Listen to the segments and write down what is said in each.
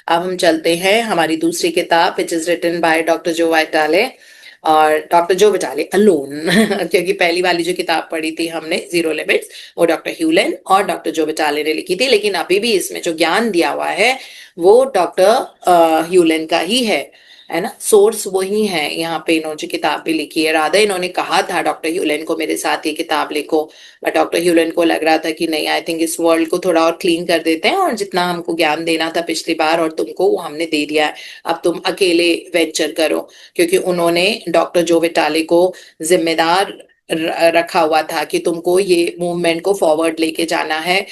अब हम चलते हैं हमारी दूसरी किताब which is written by doctor Joe Vitale और डॉक्टर जो विटाले अलोन क्योंकि पहली वाली जो किताब पढ़ी थी हमने जीरो लिमिट्स वो डॉक्टर ह्यूलन और डॉक्टर जो विटाले ने लिखी थी, लेकिन अभी भी इसमें जो ज्ञान दिया हुआ है वो डॉक्टर ह्यूलन का ही है ना, सोर्स वही है। यहाँ पे इन्होंने जो किताब भी लिखी है, राधा इन्होंने कहा था डॉक्टर ह्यूलन को मेरे साथ ये किताब लिखो, बट डॉक्टर ह्यूलन को लग रहा था कि नहीं, आई थिंक इस वर्ल्ड को थोड़ा और क्लीन कर देते हैं और जितना हमको ज्ञान देना था पिछली बार और तुमको वो हमने दे दिया है, अब तुम अकेले वेंचर करो। क्योंकि उन्होंने डॉक्टर जो विटाले को जिम्मेदार रखा हुआ था कि तुमको ये मूवमेंट को फॉरवर्ड लेके जाना है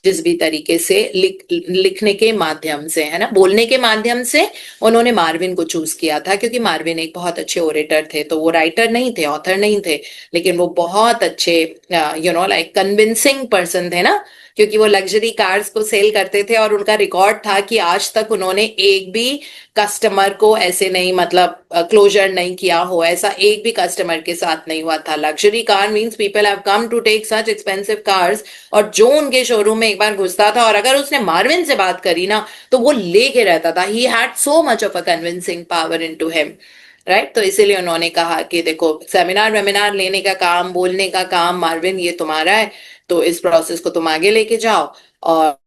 जिस भी तरीके से लिखने के माध्यम से, है ना, बोलने के माध्यम से। उन्होंने मार्विन को चूज किया था क्योंकि मार्विन एक बहुत अच्छे ओरेटर थे, तो वो राइटर नहीं थे, ऑथर नहीं थे, लेकिन वो बहुत अच्छे लाइक कन्विंसिंग पर्सन थे ना, क्योंकि वो लग्जरी कार्स को सेल करते थे और उनका रिकॉर्ड था कि आज तक उन्होंने एक भी कस्टमर को ऐसे नहीं, मतलब क्लोजर नहीं किया हो, ऐसा एक भी कस्टमर के साथ नहीं हुआ था। Luxury car means people have come to take such expensive cars, और जो उनके शोरूम में एक बार घुसता था और अगर उसने मार्विन से बात करी ना तो वो लेके रहता था। He had so much of a convincing power into him, right. तो इसीलिए उन्होंने कहा कि देखो, सेमिनार वेमिनार लेने का काम, बोलने का काम मार्विन ये तुम्हारा है, तो इस प्रोसेस को तुम आगे लेके जाओ। और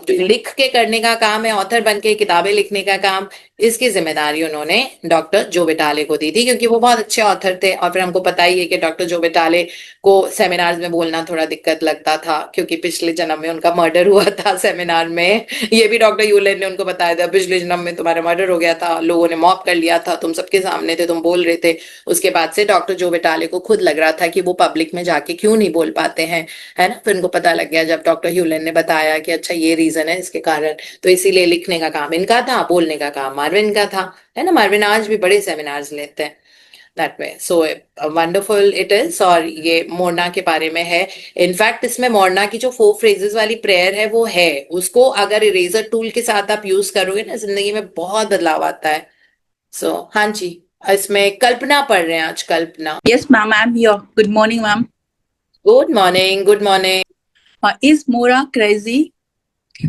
जो लिख के करने का काम है, ऑथर बन के किताबें लिखने का काम, इसकी जिम्मेदारी उन्होंने डॉक्टर जो विटाले को दी थी क्योंकि वो बहुत अच्छे ऑथर थे। और फिर हमको पता ही है कि डॉक्टर जो विटाले को सेमिनार्स में बोलना थोड़ा दिक्कत लगता था क्योंकि पिछले जन्म में उनका मर्डर हुआ था सेमिनार में। ये भी डॉक्टर यूलेन ने उनको बताया था, पिछले जन्म में तुम्हारा मर्डर हो गया था, लोगों ने मॉब कर लिया था, तुम सबके सामने थे, तुम बोल रहे थे। उसके बाद से डॉक्टर जो विटाले को खुद लग रहा था कि वो पब्लिक में जाके क्यों नहीं बोल पाते हैं, है ना। फिर उनको पता लग गया जब डॉक्टर ह्यूलन ने बताया कि अच्छा ये रीजन है इसके कारण, तो इसीलिए लिखने का काम इनका था, बोलने का काम मार्विन का था, है ना। मार्विन आज भी बड़े सेमिनार्स लेते हैं that way. So wonderful it is. और ये मोरना के बारे में है। इनफैक्ट इसमें मोरना की जो 4 फ्रेजेस वाली प्रेयर है वो है, उसको अगर इरेजर टूल के साथ आप यूज करोगे ना, जिंदगी में बहुत बदलाव आता है। सो हाँ जी, इसमें कल्पना पढ़ रहे हैं आज, कल्पना। Yes, ma'am, I'm here. Good morning, ma'am. Good morning, good morning. Is Mora crazy?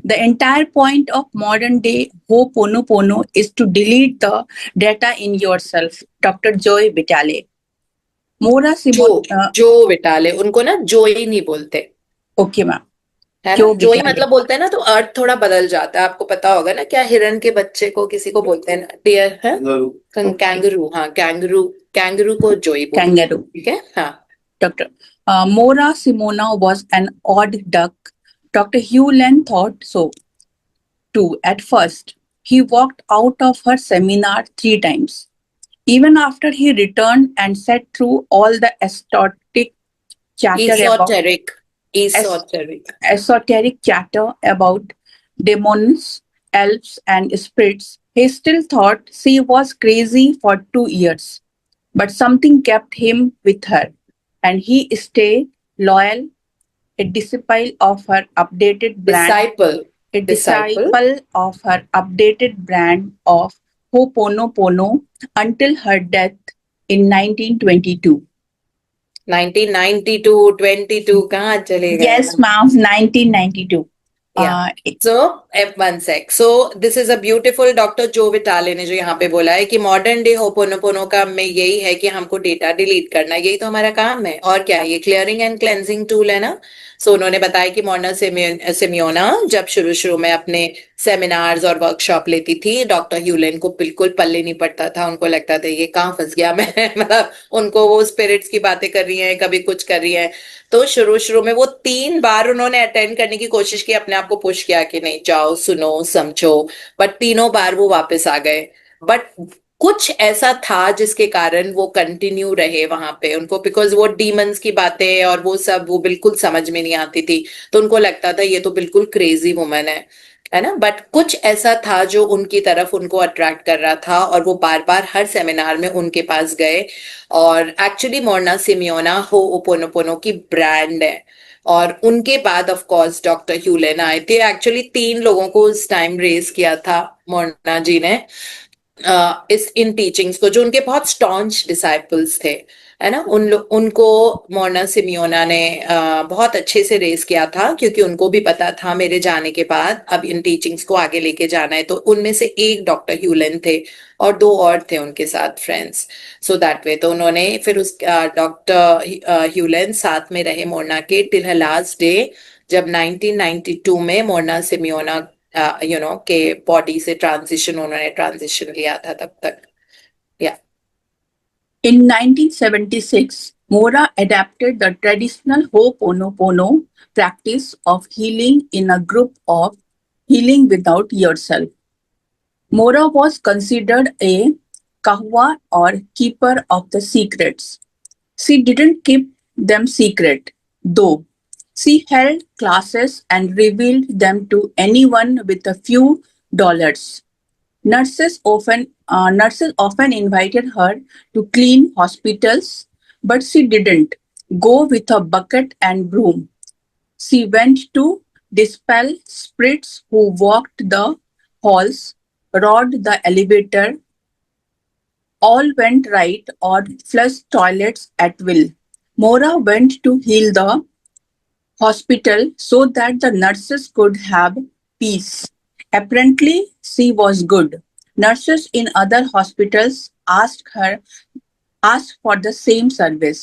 The entire point of modern day Ho'oponopono is to delete the data in yourself. Dr. Joy Vitale. Mora जो Simon. जो विटाले, उनको ना जोई नहीं बोलते, Okay, ma'am. है ना। Joe जोई Vitale. मतलब बोलते हैं ना तो अर्थ थोड़ा बदल जाता है, आपको पता होगा ना। क्या हिरन के बच्चे को किसी को बोलते हैं ना, डियर है, कैंगरू। हाँ, कैंगरू, कैंगरू को जोई बोलते हैं, Kangaroo. ठीक है, हाँ। Dr. Mora Simona was an odd duck. Dr. Hugh Len thought so too at first. He walked out of her seminar 3 times. Even after he returned and sat through all the chatter about esoteric es- esoteric esoteric chatter about demons, elves, and spirits, he still thought she was crazy for 2 years. But something kept him with her, and he stayed loyal, a disciple of her updated brand, disciple a disciple disciple of her updated brand of Ho'oponopono until her death in 1922. 1992 22 कहाँ चले गए Yes, हम? ma'am, 1992. Yeah. So, one sec. So, this is a beautiful doctor जो विटाले ने जो यहाँ पे बोला है कि मॉडर्न डे होपोनोपोनो का में यही है कि हमको डेटा डिलीट करना, यही तो हमारा काम है। और क्या, ये क्लियरिंग एंड क्लेंजिंग टूल है ना। सो उन्होंने बताया कि मोर्ना सिमियोना जब शुरू शुरू में अपने सेमिनार्स और वर्कशॉप लेती थी, डॉक्टर ह्यूलेन को बिल्कुल पल्ले नहीं पड़ता था। उनको लगता था ये कहाँ फंस गया मैं मतलब उनको वो स्पिरिट्स की बातें कर रही हैं, कभी कुछ कर रही हैं। तो शुरू शुरू में वो 3 बार उन्होंने अटेंड करने की कोशिश की, अपने आप को पुश किया कि नहीं जाओ, सुनो, समझो, बट तीनों बार वो वापस आ गए। बट कुछ ऐसा था जिसके कारण वो कंटिन्यू रहे वहां पे। उनको बिकॉज वो डीमंस की बातें और वो सब वो बिल्कुल समझ में नहीं आती थी, तो उनको लगता था ये तो बिल्कुल क्रेजी वुमन है ना। बट कुछ ऐसा था जो उनकी तरफ उनको अट्रैक्ट कर रहा था और वो बार बार हर सेमिनार में उनके पास गए। और एक्चुअली मोर्ना सिमियोना हो ओपोनोपोनो की ब्रांड है। और उनके बाद ऑफ कोर्स डॉक्टर ह्यूलेन आए थे। एक्चुअली 3 लोगों को उस टाइम रेज किया था मोर्ना जी ने इस इन टीचिंग्स को, जो उनके बहुत स्टॉन्च डिसाइपल्स थे। है ना। उनको मोना सिमियोना ने बहुत अच्छे से रेस किया था, क्योंकि उनको भी पता था मेरे जाने के बाद अब इन टीचिंग्स को आगे लेके जाना है। तो उनमें से एक डॉक्टर ह्यूलन थे और दो और थे उनके साथ फ्रेंड्स। सो दैट वे तो उन्होंने फिर उस डॉक्टर ह्यूलन साथ में रहे मोना के टिल हर लास्ट डे, जब 1992 में मोना सिमियोना के बॉडी से उन्होंने ट्रांजिशन लिया था तब तक। या In 1976, Mora adapted the traditional Ho'oponopono practice of healing in a group of Healing Without Yourself. Mora was considered a kahwa or keeper of the secrets. She didn't keep them secret, though. She held classes and revealed them to anyone with a few dollars. Nurses often invited her to clean hospitals, but she didn't go with a bucket and broom. She went to dispel spirits who walked the halls, rode the elevator, all went right, or flushed toilets at will. Mora went to heal the hospital so that the nurses could have peace. Apparently, she was good. Nurses in other hospitals asked for the same service.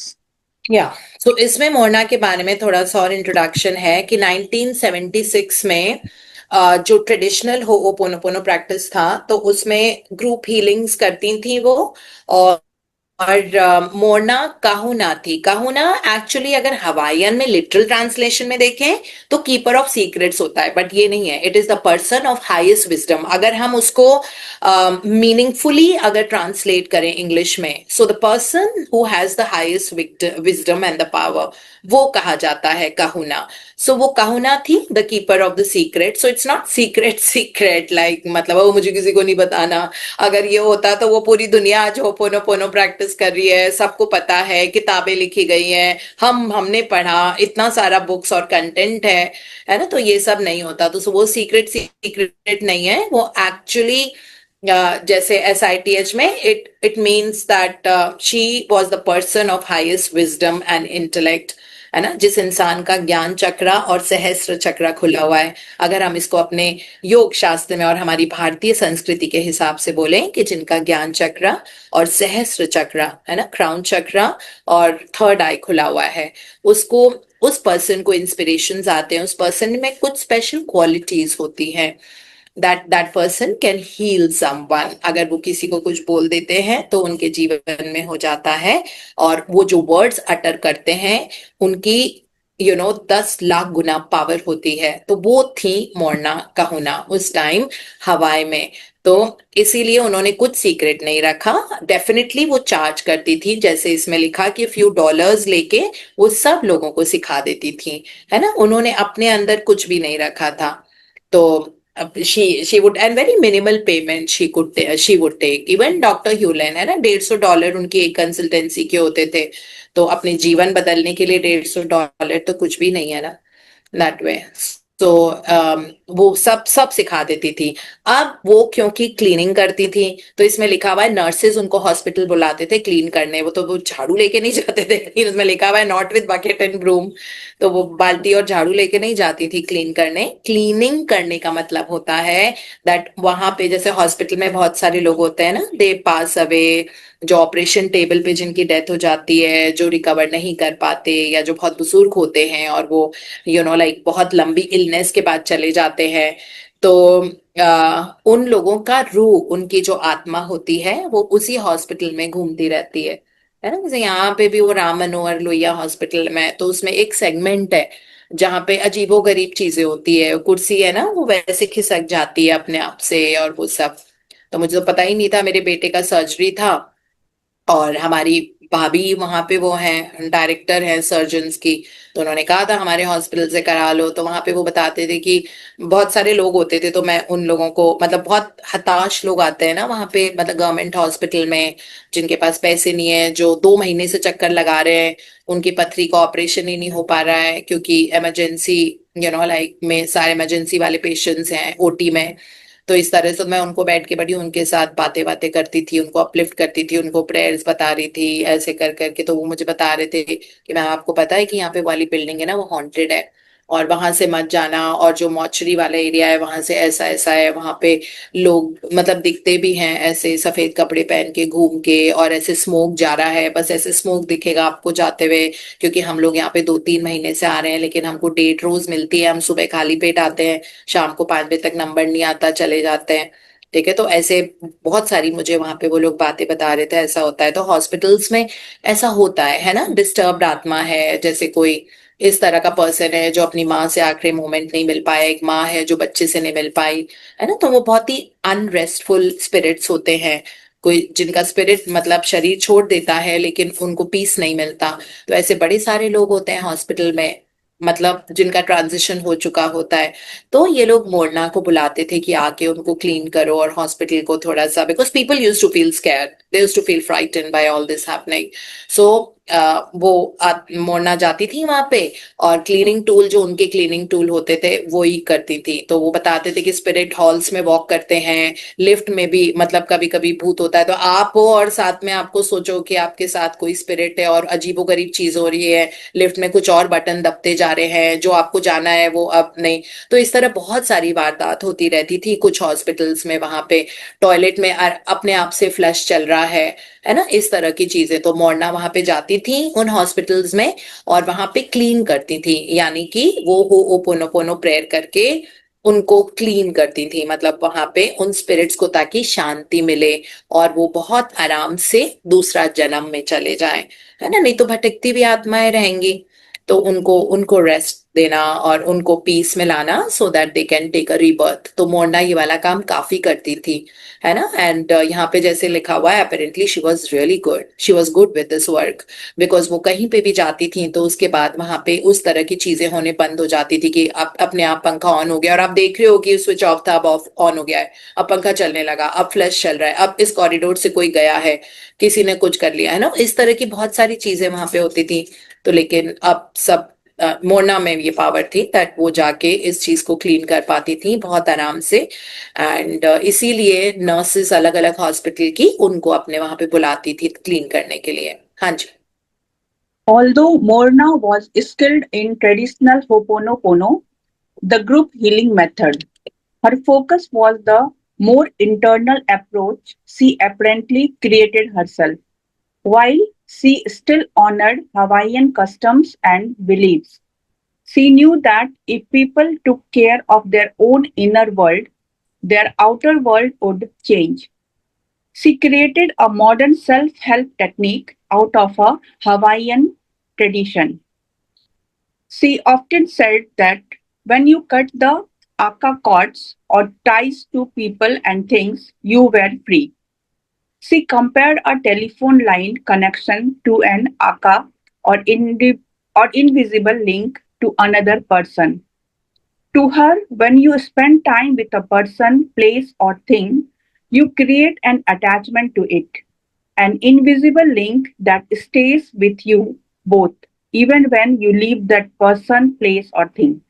या सो इसमें मोना के बारे में थोड़ा सा और introduction है कि 1976 में जो ट्रेडिशनल होओपोनोपोनो प्रैक्टिस था, तो उसमें ग्रुप हीलिंग्स करती थी वो। और मोना काहुना थी। काहुना एक्चुअली अगर हवाईयन में लिटरल ट्रांसलेशन में देखें तो कीपर ऑफ सीक्रेट्स होता है, बट ये नहीं है। It is the person of highest wisdom. अगर हम उसको मीनिंगफुली अगर ट्रांसलेट करें इंग्लिश में, so the person who has the highest wisdom and the power, वो कहा जाता है काहुना। सो वो काहुना थी the keeper of the secret. So it's not secret secret like मतलब वो मुझे किसी को नहीं बताना। अगर ये होता तो वो पूरी दुनिया आज होपोनोपोनो प्रैक्टिस कर रही है, सबको पता है, किताबें लिखी गई हैं, हमने पढ़ा, इतना सारा बुक्स और कंटेंट है ना। तो ये सब नहीं होता। तो वो सीक्रेट सीक्रेट नहीं है, वो एक्चुअली जैसे SITH में it means that she was the person of highest wisdom and intellect, है ना, जिस इंसान का ज्ञान चक्रा और सहस्त्र चक्रा खुला हुआ है। अगर हम इसको अपने योग शास्त्र में और हमारी भारतीय संस्कृति के हिसाब से बोलें कि जिनका ज्ञान चक्रा और सहस्त्र चक्रा, है ना, क्राउन चक्रा और थर्ड आई खुला हुआ है, उसको उस पर्सन को इंस्पिरेशंस आते हैं। उस पर्सन में कुछ स्पेशल क्वालिटीज होती हैं। That person can heal someone. अगर वो किसी को कुछ बोल देते हैं तो उनके जीवन में हो जाता है। और वो जो वर्ड्स अटर करते हैं उनकी 10 लाख गुना पावर होती है। तो वो थी मोर्ना काहुना उस टाइम हवाई में। तो इसीलिए उन्होंने कुछ सीक्रेट नहीं रखा। डेफिनेटली वो चार्ज करती थी, जैसे इसमें लिखा कि फ्यू डॉलर्स लेके वो सब लोगों को सिखा देती थी, है ना। उन्होंने अपने अंदर कुछ भी नहीं रखा था। तो she would, and very minimal payment she would take। Even doctor ह्यूलेन, है ना, $150 उनकी एक कंसल्टेंसी के होते थे। तो अपने जीवन बदलने के लिए $150 तो कुछ भी नहीं है ना, दैट वे। तो वो सब सब सिखा देती थी। अब वो क्योंकि क्लीनिंग करती थी, तो इसमें लिखा हुआ है नर्सेज उनको हॉस्पिटल बुलाते थे क्लीन करने। वो झाड़ू लेके नहीं जाते थे क्लीन, उसमें लिखा हुआ है not with bucket and broom. तो वो बाल्टी और झाड़ू लेके नहीं जाती थी क्लीन करने। क्लीनिंग करने का मतलब होता है दैट वहां पे जैसे हॉस्पिटल में बहुत सारे लोग होते हैं ना, दे पास अवे, जो ऑपरेशन टेबल पे जिनकी डेथ हो जाती है, जो रिकवर नहीं कर पाते, या जो बहुत बुजुर्ग होते हैं और वो लाइक बहुत लंबी इलनेस के बाद चले जाते हैं। तो उन लोगों का रूह, उनकी जो आत्मा होती है, वो उसी हॉस्पिटल में घूमती रहती है ना। जैसे यहाँ पे भी वो राम मनोहर लोहिया हॉस्पिटल में, तो उसमें एक सेगमेंट है जहाँ पे अजीबो गरीब चीजें होती है। कुर्सी है ना, वो वैसे खिसक जाती है अपने आप से और वो सब। तो मुझे तो पता ही नहीं था, मेरे बेटे का सर्जरी था और हमारी भाभी वहां पे वो हैं, डायरेक्टर हैं सर्जन्स की। तो उन्होंने कहा था हमारे हॉस्पिटल से करा लो। तो वहां पे वो बताते थे कि बहुत सारे लोग होते थे। तो मैं उन लोगों को, मतलब बहुत हताश लोग आते हैं ना वहां पे, मतलब गवर्नमेंट हॉस्पिटल में, जिनके पास पैसे नहीं है, जो 2 महीने से चक्कर लगा रहे हैं, उनकी पथरी का ऑपरेशन ही नहीं हो पा रहा है क्योंकि इमरजेंसी लाइक में सारे इमरजेंसी वाले पेशेंट्स हैं OT में। तो इस तरह से मैं उनको बैठ के बड़ी उनके साथ बातें बातें करती थी, उनको अपलिफ्ट करती थी, उनको प्रेयर्स बता रही थी, ऐसे कर करके। तो वो मुझे बता रहे थे कि मैम आपको पता है कि यहाँ पे वाली बिल्डिंग है ना, वो हॉन्टेड है, और वहां से मत जाना, और जो मॉर्चरी वाला एरिया है वहां से ऐसा ऐसा है, वहां पे लोग मतलब दिखते भी हैं ऐसे सफेद कपड़े पहन के घूम के, और ऐसे स्मोक जा रहा है, बस ऐसे स्मोक दिखेगा आपको जाते हुए, क्योंकि हम लोग यहाँ पे 2-3 महीने से आ रहे हैं, लेकिन हमको डेट रोज मिलती है, हम सुबह खाली पेट आते हैं, शाम को 5 बजे तक नंबर नहीं आता, चले जाते हैं। ठीक है, तो ऐसे बहुत सारी मुझे वहां पे वो लोग बातें बता रहे थे, ऐसा होता है। तो हॉस्पिटल्स में ऐसा होता है ना, डिस्टर्ब्ड आत्मा है, जैसे कोई इस तरह का पर्सन है जो अपनी माँ से आखिरी मोमेंट नहीं मिल पाया, एक माँ है जो बच्चे से नहीं मिल पाई, है ना, तो वो बहुत ही अनरेस्टफुल स्पिरिट्स होते हैं, कोई जिनका स्पिरिट मतलब शरीर छोड़ देता है लेकिन उनको पीस नहीं मिलता। तो ऐसे बड़े सारे लोग होते हैं हॉस्पिटल में, मतलब जिनका ट्रांजिशन हो चुका होता है। तो ये लोग मोरना को बुलाते थे कि आके उनको क्लीन करो, और हॉस्पिटल को थोड़ा सा, because people use to feel scared, they use to feel frightened by all this happening. So वो मोरना जाती थी वहां पे, और क्लीनिंग टूल, जो उनके क्लीनिंग टूल होते थे वो ही करती थी। तो वो बताते थे कि स्पिरिट हॉल्स में वॉक करते हैं, लिफ्ट में भी, मतलब कभी कभी भूत होता है, तो आप हो और साथ में आपको सोचो कि आपके साथ कोई स्पिरिट है और अजीबोगरीब चीज हो रही है, लिफ्ट में कुछ और बटन दबते जा रहे हैं, जो आपको जाना है वो अब नहीं। तो इस तरह बहुत सारी वारदात होती रहती थी कुछ हॉस्पिटल्स में, वहां पे टॉयलेट में अपने आप से फ्लश चल रहा है ना, इस तरह की चीजें। तो मोरना वहां पे जाती थी उन हॉस्पिटल्स में, और वहां पे क्लीन करती थी, यानी कि वो हो ओपोनोपोनो प्रेयर करके उनको क्लीन करती थी, मतलब वहां पे उन स्पिरिट्स को, ताकि शांति मिले और वो बहुत आराम से दूसरा जन्म में चले जाएं, है ना, नहीं तो भटकती भी आत्माएं रहेंगी। तो उनको उनको रेस्ट देना और उनको पीस में लाना, so that they can take a rebirth. तो मोरना ये वाला काम काफी करती थी, है ना। एंड यहाँ पे जैसे लिखा हुआ है, apparently she was really good, she was good with this work, because वो कहीं पे भी जाती थी तो उसके बाद वहां पे उस तरह की चीजें होने बंद हो जाती थी कि अब अपने आप पंखा ऑन हो गया, और आप देख रहे हो कि स्विच ऑफ था, अब ऑफ ऑन हो गया है, अब पंखा चलने लगा, अब फ्लैश चल रहा है, अब इस कॉरिडोर से कोई गया है, किसी ने कुछ कर लिया है ना, इस तरह की बहुत सारी चीजें वहां पे होती थी। तो लेकिन अब सब मोरना में ये पावर थी दैट वो जाके इस चीज को क्लीन कर पाती थी बहुत आराम से। एंड इसीलिए नर्सेस अलग अलग हॉस्पिटल की उनको अपने वहां पे बुलाती थी क्लीन करने के लिए। हाँ जी। Although Morna was skilled in traditional Ho'oponopono, the group healing method, her focus was the more internal approach she apparently created herself. While she still honored Hawaiian customs and beliefs, she knew that if people took care of their own inner world, their outer world would change. She created a modern self help technique out of a Hawaiian tradition. She often said that when you cut the aka cords or ties to people and things, you were free. She compared a telephone line connection to an aka or, or invisible link to another person. To her, when you spend time with a person, place, or thing, you create an attachment to it, an invisible link that stays with you both, even when you leave that person, place, or thing.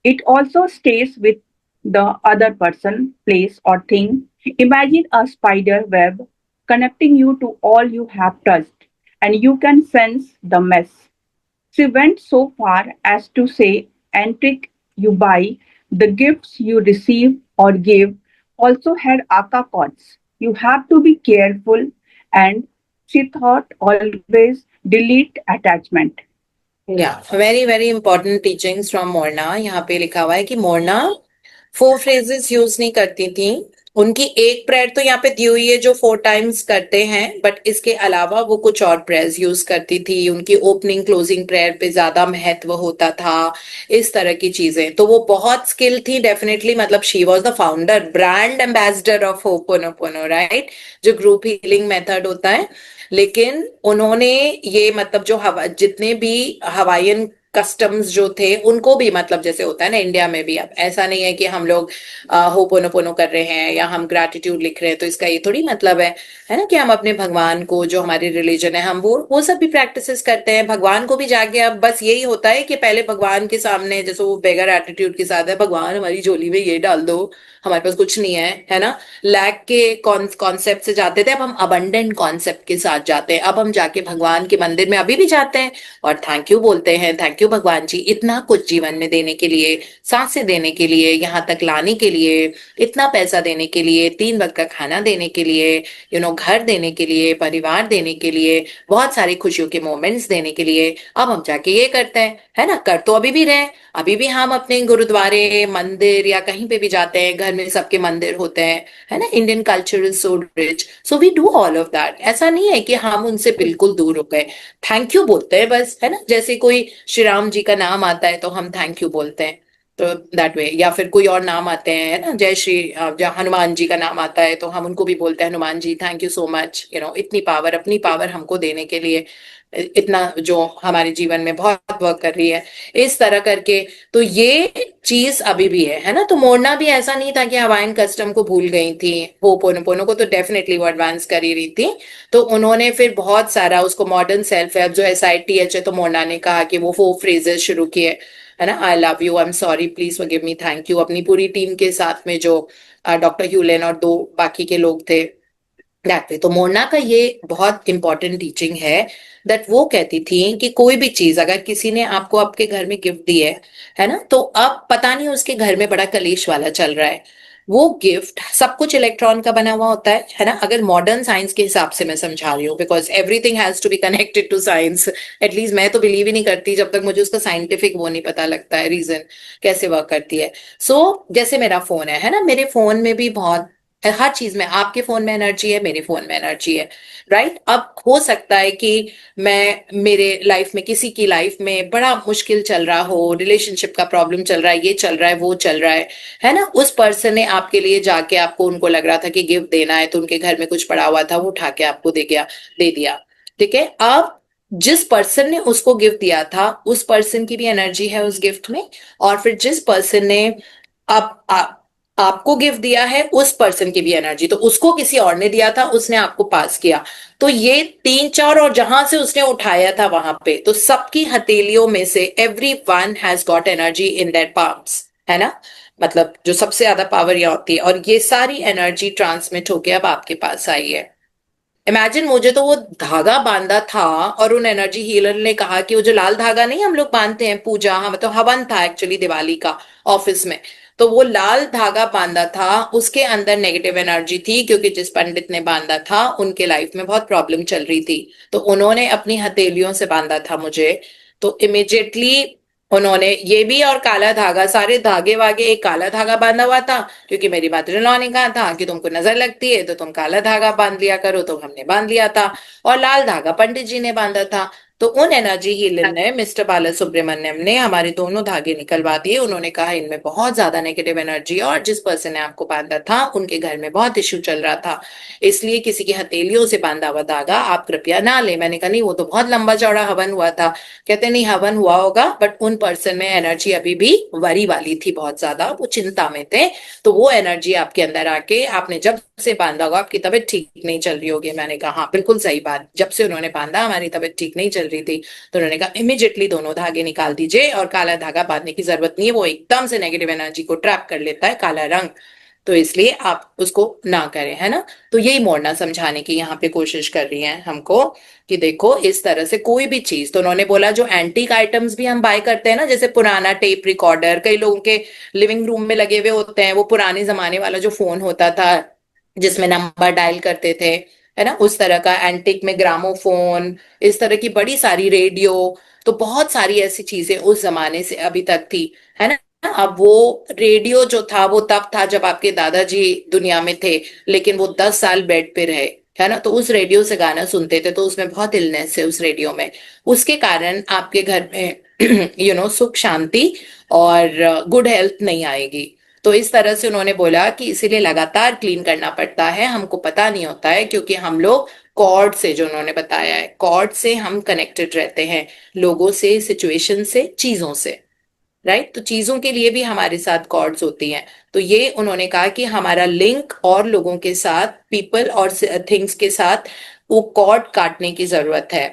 It also stays with the other person, place, or thing. Imagine a spider web connecting you to all you have touched, and you can sense the mess. She went so far as to say, antique you buy, the gifts you receive or give also had aka codes. You have to be careful, and she thought always delete attachment. या very very important teachings from Morna. यहाँ पे लिखा हुआ है कि Morna 4 phrases use नहीं करती थी। उनकी एक प्रेयर तो यहाँ पे दी हुई है जो 4 टाइम्स करते हैं, बट इसके अलावा वो कुछ और प्रेयर्स यूज करती थी। उनकी ओपनिंग क्लोजिंग प्रेयर पे ज्यादा महत्व होता था, इस तरह की चीजें। तो वो बहुत स्किल थी डेफिनेटली, मतलब she was the founder, brand ambassador of ho'oponopono, right, जो ग्रुप हीलिंग मेथड होता है। लेकिन उन्होंने ये मतलब जो जितने भी हवाईयन कस्टम्स जो थे उनको भी, मतलब जैसे होता है ना इंडिया में भी, अब ऐसा नहीं है कि हम लोग होपोनोपोनो कर रहे हैं या हम ग्रैटिट्यूड लिख रहे हैं तो इसका ये थोड़ी मतलब है ना, कि हम अपने भगवान को, जो हमारी रिलीजन है, हम वो सब भी प्रैक्टिसेस करते हैं। भगवान को भी जाके अब बस यही होता है कि पहले भगवान के सामने, जैसे वो बेगर एटीट्यूड के साथ है, भगवान हमारी झोली में ये डाल दो, हमारे पास कुछ नहीं है ना, लैक के कॉन्सेप्ट से जाते थे, अब हम अबंडेंट कॉन्सेप्ट के साथ जाते हैं। अब हम जाके भगवान के मंदिर में अभी भी जाते हैं और थैंक यू बोलते हैं, थैंक यू भगवान जी इतना कुछ जीवन में देने के लिए, सांसें देने के लिए, यहाँ तक लाने के लिए, इतना पैसा देने के लिए, 3 वक्त का खाना देने के लिए, घर देने के लिए, परिवार देने के लिए, बहुत सारी खुशियों के मोमेंट्स देने के लिए। अब हम जाके ये करते हैं, है ना, कर तो अभी भी रहे, अभी भी हम अपने गुरुद्वारे, मंदिर या कहीं पे भी जाते हैं, घर में सबके मंदिर होते हैं, है ना। Indian culture is so rich, so we do all of that. ऐसा नहीं है कि हम उनसे बिल्कुल दूर हो गए, थैंक यू बोलते हैं बस, है ना। जैसे कोई श्री राम जी का नाम आता है तो हम थैंक यू बोलते हैं, तो दैट वे, या फिर कोई और नाम आते हैं, है ना, जय श्री, जहाँ हनुमान जी का नाम आता है तो हम उनको भी बोलते हैं Hanuman ji thank you so much, इतनी पावर, अपनी पावर हमको देने के लिए, इतना जो हमारे जीवन में बहुत वर्क कर रही है, इस तरह करके। तो ये चीज अभी भी है ना। तो मोड़ना भी ऐसा नहीं था कि हवाइन कस्टम को भूल गई थी, वो पोनो को तो डेफिनेटली वो एडवांस कर ही रही थी। तो उन्होंने फिर बहुत सारा उसको मॉडर्न सेल्फ हेल्प, जो SITH है, तो मोना ने कहा कि वो 4 फ्रेजेस शुरू किए, है ना, I love you, I am sorry, please forgive me, thank you, अपनी पूरी टीम के साथ में, जो डॉक्टर ह्यूलेन और 2 बाकी के लोग थे, दैट वे। तो मोना का ये बहुत इंपॉर्टेंट टीचिंग है, दैट वो कहती थी कि कोई भी चीज अगर किसी ने आपको आपके घर में गिफ्ट दी है ना, तो अब पता नहीं उसके घर में बड़ा कलेश वाला चल रहा है, वो गिफ्ट सब कुछ इलेक्ट्रॉन का बना हुआ होता है ना। अगर मॉडर्न साइंस के हिसाब से मैं समझा रही हूँ, because everything has to be connected to science, at least मैं तो बिलीव ही नहीं करती जब तक मुझे उसका साइंटिफिक वो नहीं पता लगता है, रीजन कैसे वर्क करती है। जैसे मेरा फोन है ना, मेरे फोन में भी बहुत, हर चीज में, आपके फोन में एनर्जी है, मेरे फोन में एनर्जी है, राइट। अब हो सकता है कि मेरे लाइफ में, किसी की लाइफ में बड़ा मुश्किल चल रहा हो, रिलेशनशिप का प्रॉब्लम चल रहा है, ये चल रहा है, वो चल रहा है ना। उस पर्सन ने आपके लिए जाके, आपको, उनको लग रहा था कि गिफ्ट देना है, तो उनके घर में कुछ पड़ा हुआ था, वो उठा के आपको दे दिया, ठीक है। अब जिस पर्सन ने उसको गिफ्ट दिया था, उस पर्सन की भी एनर्जी है उस गिफ्ट में, और फिर जिस पर्सन ने आपको गिफ्ट दिया है, उस पर्सन की भी एनर्जी, तो उसको किसी और ने दिया था, उसने आपको पास किया, तो ये 3 4, और जहां से उसने उठाया था वहां पे, तो सबकी हथेलियों में से every one has got energy in that palms, है ना। मतलब जो सबसे ज्यादा पावर यहाँ होती है, और ये सारी एनर्जी ट्रांसमिट होके अब आपके पास आई है। इमेजिन, मुझे तो वो धागा बांधा था, और उन एनर्जी हीलर ने कहा कि वो जो लाल धागा नहीं हम लोग बांधते हैं पूजा, हाँ, मतलब हवन था एक्चुअली दिवाली का, ऑफिस में, तो वो लाल धागा बांधा था, उसके अंदर नेगेटिव एनर्जी थी, क्योंकि जिस पंडित ने बांधा था उनके लाइफ में बहुत प्रॉब्लम चल रही थी, तो उन्होंने अपनी हथेलियों से बांधा था मुझे। तो इमिजिएटली उन्होंने ये भी, और काला धागा, सारे धागे वागे, एक काला धागा बांधा हुआ था, क्योंकि मेरी मदर इन लॉ ने कहा था कि तुमको नजर लगती है तो तुम काला धागा बांध लिया करो, तो हमने बांध लिया था, और लाल धागा पंडित जी ने बांधा था। तो उन एनर्जी हीलर ने, मिस्टर बाला सुब्रमण्यम ने, हमारे दोनों धागे निकलवा दिए। उन्होंने कहा इनमें बहुत ज्यादा नेगेटिव एनर्जी है, और जिस पर्सन ने आपको बांधा था उनके घर में बहुत इश्यू चल रहा था, इसलिए किसी की हथेलियों से बांधा हुआ धागा आप कृपया ना ले। मैंने कहा नहीं, वो तो बहुत लंबा चौड़ा हवन हुआ था। कहते नहीं, हवन हुआ होगा, बट उन पर्सन में एनर्जी अभी भी वरी वाली थी, बहुत ज्यादा वो चिंता में थे, तो वो एनर्जी आपके अंदर आके, आपने जब से बांधा होगा आपकी तबीयत ठीक नहीं चल रही होगी। मैंने कहा हाँ बिल्कुल सही बात, जब से उन्होंने बांधा हमारी तबीयत ठीक नहीं चल रही थी। तो उन्होंने कहा इमिजिएटली दोनों धागे निकाल दीजिए, और काला धागा बांधने की जरूरत नहीं है, वो एकदम से नेगेटिव एनर्जी को ट्रैप कर लेता है, काला रंग, तो इसलिए आप उसको ना करें, है ना। तो यही मोड़ना समझाने की यहाँ पे कोशिश कर रही हैं हमको, कि देखो इस तरह से कोई भी चीज, तो उन्होंने बोला जो एंटीक आइटम्स भी हम बाय करते हैं ना, जैसे पुराना टेप रिकॉर्डर, कई लोगों के लिविंग रूम में लगे हुए होते हैं, वो पुराने जमाने वाला जो फोन होता था जिसमें नंबर डायल करते थे, है ना, उस तरह का एंटीक में ग्रामोफोन, इस तरह की बड़ी सारी रेडियो, तो बहुत सारी ऐसी चीजें उस जमाने से अभी तक थी, है ना। अब वो रेडियो जो था वो तब था जब आपके दादाजी दुनिया में थे, लेकिन वो 10 साल बेड पे रहे, है ना, तो उस रेडियो से गाना सुनते थे, तो उसमें बहुत इलनेस है उस रेडियो में, उसके कारण आपके घर में सुख शांति और गुड हेल्थ नहीं आएगी। तो इस तरह से उन्होंने बोला कि इसीलिए लगातार क्लीन करना पड़ता है, हमको पता नहीं होता है, क्योंकि हम लोग कॉर्ड से, जो उन्होंने बताया है, कॉर्ड से हम कनेक्टेड रहते हैं, लोगों से, सिचुएशन से, चीजों से, राइट। तो चीजों के लिए भी हमारे साथ कॉर्ड्स होती हैं। तो ये उन्होंने कहा कि हमारा लिंक और लोगों के साथ, पीपल और थिंग्स के साथ वो कॉर्ड काटने की जरूरत है।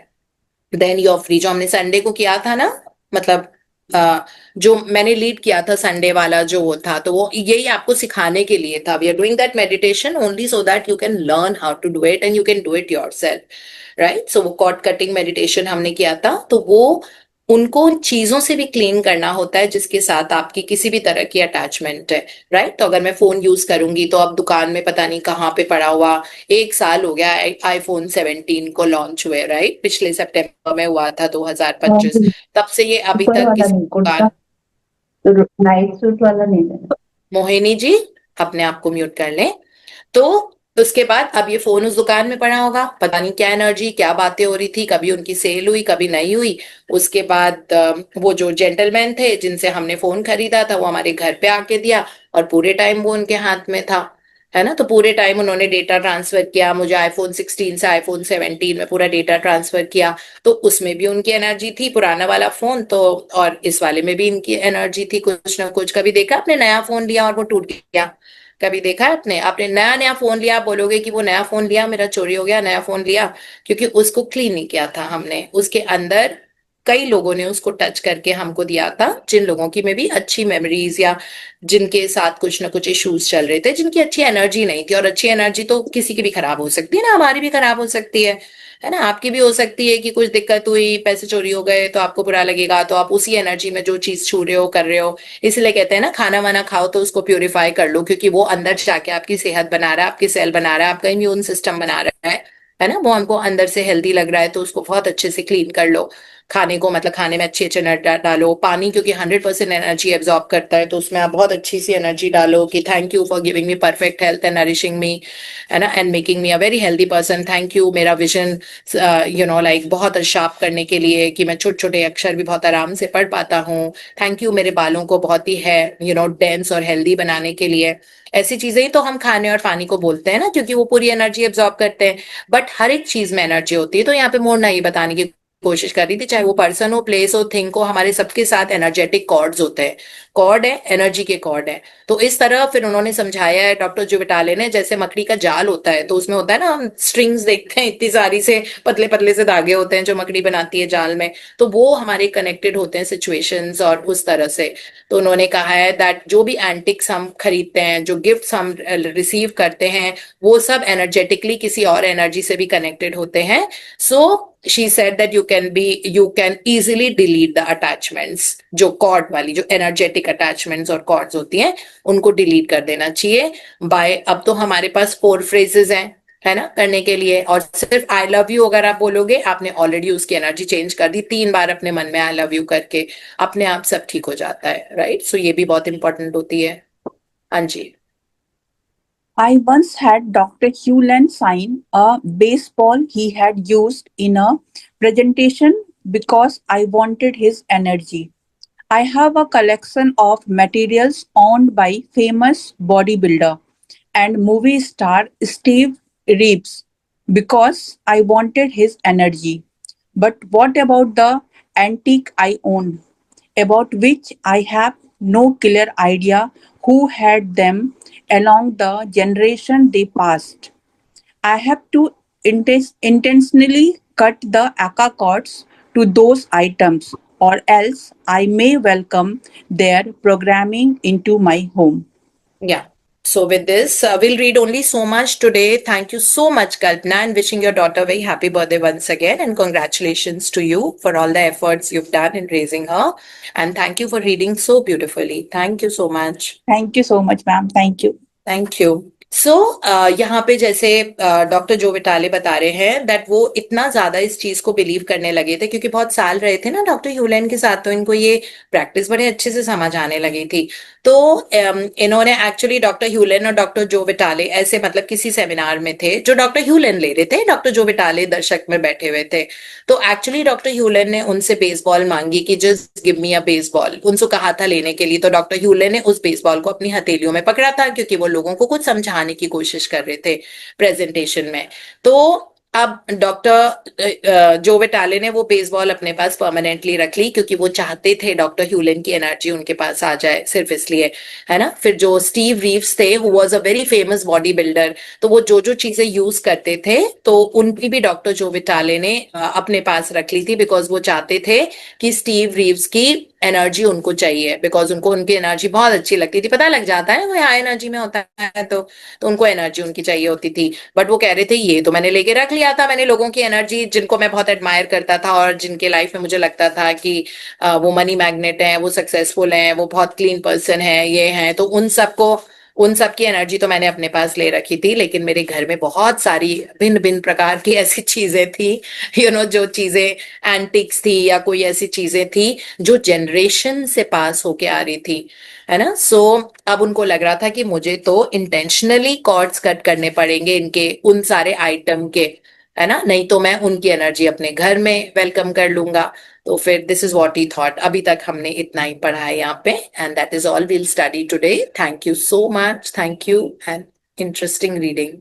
देन यू आर फ्री, जो हमने संडे को किया था ना, मतलब जो मैंने लीड किया था संडे वाला जो वो था, तो वो यही आपको सिखाने के लिए था। We are doing that meditation only so that you can learn how to do it and you can do it yourself, right. So वो कॉर्ड कटिंग मेडिटेशन हमने किया था। तो वो उनको उन चीजों से भी क्लीन करना होता है जिसके साथ आपकी किसी भी तरह की अटैचमेंट है, राइट। तो अगर मैं फोन यूज करूंगी तो अब दुकान में पता नहीं कहाँ पे पड़ा हुआ, 1 साल हो गया आईफोन 17 को लॉन्च हुए, राइट, पिछले सितंबर में हुआ था 2025। तब से ये अभी ऊपर तक वाला किसी नहीं, दुकान। कुर्ता नाइट सूट वाला नहीं लेना। मोहिनी जी, अपने आप को म्यूट कर लें। तो उसके बाद अब ये फोन उस दुकान में पड़ा होगा, पता नहीं क्या एनर्जी, क्या बातें हो रही थी, कभी उनकी सेल हुई, कभी नहीं हुई। उसके बाद वो जो जेंटलमैन थे जिनसे हमने फोन खरीदा था, वो हमारे घर पे आके दिया, और पूरे टाइम वो उनके हाथ में था, है ना। तो पूरे टाइम उन्होंने डेटा ट्रांसफर किया, मुझे आईफोन 16 से आईफोन 17 में पूरा डेटा ट्रांसफर किया। तो उसमें भी उनकी एनर्जी थी, पुराना वाला फोन तो, और इस वाले में भी इनकी एनर्जी थी कुछ ना कुछ। कभी देखा आपने नया फोन लिया और वो टूट गया? कभी देखा है आपने? आपने नया नया फोन लिया, आप बोलोगे कि वो नया फोन लिया मेरा चोरी हो गया, नया फोन लिया, क्योंकि उसको क्लीन नहीं किया था हमने। उसके अंदर कई लोगों ने उसको टच करके हमको दिया था, जिन लोगों की में भी अच्छी मेमोरीज, या जिनके साथ कुछ ना कुछ इश्यूज चल रहे थे, जिनकी अच्छी एनर्जी नहीं थी। और अच्छी एनर्जी तो किसी की भी खराब हो सकती है ना, हमारी भी खराब हो सकती है ना। आपकी भी हो सकती है कि कुछ दिक्कत हुई, पैसे चोरी हो गए, तो आपको बुरा लगेगा, तो आप उसी एनर्जी में जो चीज छू रहे हो, कर रहे हो। इसलिए कहते हैं ना, खाना वाना खाओ तो उसको प्यूरिफाई कर लो, क्योंकि वो अंदर जाके आपकी सेहत बना रहा है, आपकी सेल बना रहा है, आपका इम्यून सिस्टम बना रहा है ना। वो हमको अंदर से हेल्दी लग रहा है, तो उसको बहुत अच्छे से क्लीन कर लो। खाने को, मतलब खाने में अच्छे अच्छे नट डालो, पानी क्योंकि 100% एनर्जी एब्जॉर्ब करता है, तो उसमें आप बहुत अच्छी सी एनर्जी डालो कि thank you for giving me perfect health and nourishing me, है ना, and making me a very healthy person. Thank you मेरा विजन लाइक बहुत शार्प करने के लिए, कि मैं छोटे छोटे अक्षर भी बहुत आराम से पढ़ पाता हूँ। थैंक यू मेरे बालों को बहुत ही है डेंस और हेल्दी बनाने के लिए। ऐसी चीजें ही तो हम खाने और पानी को बोलते हैं ना, क्योंकि वो पूरी एनर्जी एब्जॉर्ब करते हैं। बट हर एक चीज में एनर्जी होती है। तो यहाँ पे मोड़ना ये बताने की कोशिश कर रही थी, चाहे वो पर्सन हो, प्लेस हो, थिंग हो, हमारे सबके साथ एनर्जेटिक कॉर्ड्स होते हैं। कॉर्ड है, एनर्जी के कॉर्ड है। तो इस तरह फिर उन्होंने समझाया है डॉक्टर जुवेटाले ने, जैसे मकड़ी का जाल होता है, तो उसमें होता है ना, हम स्ट्रिंग्स देखते हैं, इतनी सारी से पतले पतले से धागे होते हैं जो मकड़ी बनाती है जाल में, तो वो हमारे कनेक्टेड होते हैं सिचुएशंस और उस तरह से। तो उन्होंने कहा है दैट जो भी एंटिक्स हम खरीदते हैं, जो गिफ्ट्स हम रिसीव करते हैं, वो सब एनर्जेटिकली किसी और एनर्जी से भी कनेक्टेड होते हैं। सो she said that you can easily delete the attachments, जो कॉर्ड वाली, जो एनर्जेटिक अटैचमेंट्स और कॉर्ड्स होती हैं, उनको डिलीट कर देना चाहिए। बाय, अब तो हमारे पास 4 फ्रेजेस हैं, है ना, करने के लिए। और सिर्फ आई लव यू अगर आप बोलोगे, आपने ऑलरेडी उसकी एनर्जी चेंज कर दी। 3 बार अपने मन में आई लव यू करके अपने आप सब ठीक हो जाता है, राइट। सो ये भी बहुत इंपॉर्टेंट होती है। हाँ जी। I once had Dr. Hewland sign a baseball he had used in a presentation because I wanted his energy. I have a collection of materials owned by famous bodybuilder and movie star Steve Reeves because I wanted his energy. But what about the antique I own, about which I have no clear idea who had them along the generation they passed? I have to intentionally cut the ACA cords to those items, or else I may welcome their programming into my home. Yeah. So with this, we'll read only so much today. Thank you so much, Kalpana, and wishing your daughter a very happy birthday once again. And congratulations to you for all the efforts you've done in raising her. And thank you for reading so beautifully. Thank you so much. Thank you so much, ma'am. Thank you. Thank you. So यहाँ पे जैसे doctor जो विटाले बता रहे हैं that वो इतना ज्यादा इस चीज को बिलीव करने लगे थे, क्योंकि बहुत साल रहे थे ना डॉक्टर ह्यूलेन के साथ, तो इनको ये प्रैक्टिस बड़े अच्छे से समझ आने लगी थी। तो इन्होंने एक्चुअली, डॉक्टर ह्यूलेन और डॉक्टर जो विटाले ऐसे, मतलब किसी सेमिनार में थे जो डॉक्टर ह्यूलेन ले रहे थे, डॉक्टर जो विटाले दर्शक में बैठे हुए थे। तो एक्चुअली डॉक्टर ह्यूलेन ने उनसे बेसबॉल मांगी कि जस्ट गिव मी अ बेसबॉल, उनसे कहा था लेने के लिए। तो डॉक्टर ह्यूलेन ने उस बेसबॉल को अपनी हथेलियों में पकड़ा था, क्योंकि वो लोगों को कुछ समझाने की कोशिश कर रहे थे प्रेजेंटेशन में। तो अब डॉक्टर जो विटाले ने वो बेसबॉल अपने पास परमानेंटली रख ली, क्योंकि वो चाहते थे डॉक्टर ह्यूलन की एनर्जी उनके पास आ जाए, सिर्फ इसलिए, है ना। फिर जो स्टीव रीव्स थे, who was a very famous body builder, तो वो जो जो चीजें यूज करते थे, तो उनकी भी डॉक्टर जो विटाले ने अपने पास रख ली थी, बिकॉज वो चाहते थे कि स्टीव रीव्स की एनर्जी उनको चाहिए, बिकॉज उनको उनकी एनर्जी बहुत अच्छी लगती थी। पता लग जाता है वो हाई एनर्जी में होता है, तो उनको एनर्जी उनकी चाहिए होती थी। बट वो कह रहे थे ये तो मैंने लेके रख लिया था, मैंने लोगों की एनर्जी जिनको मैं बहुत एडमायर करता था और जिनके लाइफ में मुझे लगता था कि वो मनी मैग्नेट हैं, वो सक्सेसफुल हैं, वो बहुत क्लीन पर्सन है, ये हैं, तो उन सब की एनर्जी तो मैंने अपने पास ले रखी थी। लेकिन मेरे घर में बहुत सारी भिन्न भिन्न प्रकार की ऐसी चीजें थी, जो चीजें एंटिक्स थी या कोई ऐसी चीजें थी जो जनरेशन से पास होके आ रही थी, है ना। सो अब उनको लग रहा था कि मुझे तो इंटेंशनली कॉर्ड्स कट करने पड़ेंगे इनके उन सारे आइटम के, है ना, नहीं तो मैं उनकी एनर्जी अपने घर में वेलकम कर लूंगा। तो फिर this is what he thought. अभी तक हमने इतना ही पढ़ा है यहाँ पे, and that is all we'll study today. Thank you so much, thank you, and interesting reading.